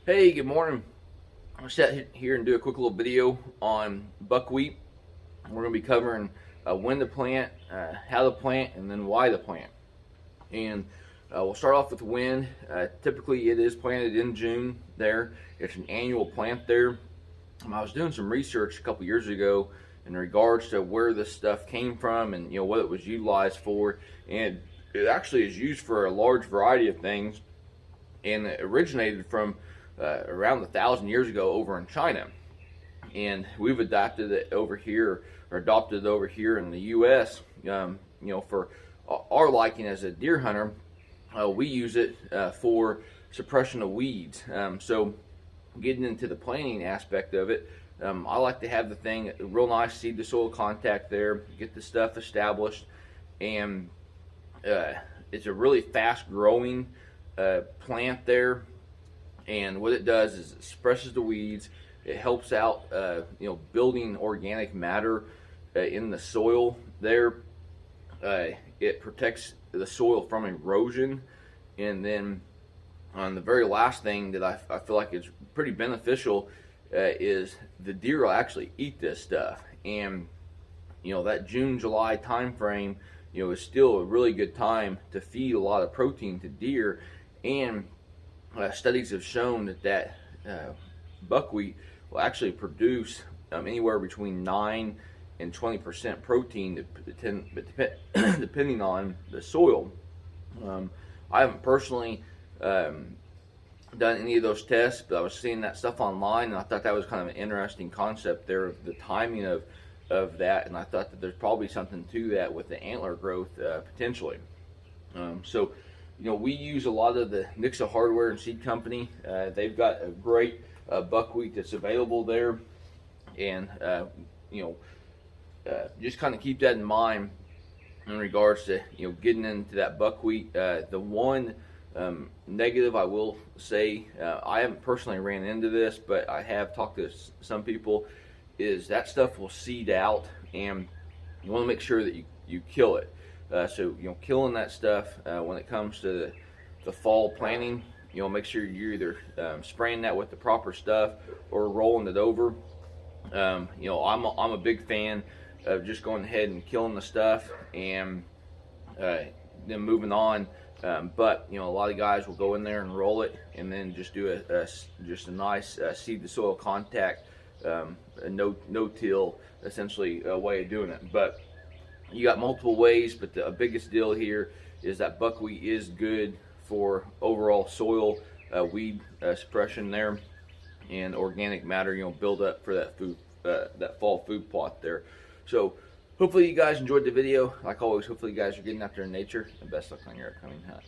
Hey, good morning. I'm going to sit here and do a quick little video on buckwheat. We're going to be covering when to plant, how to plant, and then why to plant. And we'll start off with when. Typically, it is planted in June there. It's an annual plant there. I was doing some research a couple years ago in regards to where this stuff came from and what it was utilized for. And it actually is used for a large variety of things, and it originated from around 1,000 years ago over in China, and we've adopted it over here in the U.S. For our liking as a deer hunter, we use it for suppression of weeds. So getting into the planting aspect of it, I like to have the thing real nice seed to soil contact there, get the stuff established, and it's a really fast growing plant there. And what it does is it suppresses the weeds. It helps out, building organic matter in the soil there. It protects the soil from erosion. And then on the very last thing that I feel like is pretty beneficial is the deer will actually eat this stuff. And that June, July time frame, is still a really good time to feed a lot of protein to deer. And studies have shown that buckwheat will actually produce anywhere between 9 and 20% protein, depending on the soil. I haven't personally done any of those tests, but I was seeing that stuff online, and I thought that was kind of an interesting concept there, the timing of that, and I thought that there's probably something to that with the antler growth potentially. So we use a lot of the Nixa Hardware and Seed Company. They've got a great buckwheat that's available there, and just kind of keep that in mind in regards to getting into that buckwheat. The one negative I will say, I haven't personally ran into this, but I have talked to some people, is that stuff will seed out, and you want to make sure that you kill it. So killing that stuff when it comes to the fall planting, make sure you're either spraying that with the proper stuff or rolling it over. I'm a big fan of just going ahead and killing the stuff and then moving on. But a lot of guys will go in there and roll it and then just do just a nice seed to soil contact, a no-till essentially way of doing it. But you got multiple ways, but the biggest deal here is that buckwheat is good for overall soil weed suppression there, and organic matter, build up for that food, that fall food plot there. So hopefully you guys enjoyed the video. Like always, hopefully you guys are getting out there in nature, and best luck on your upcoming hunt.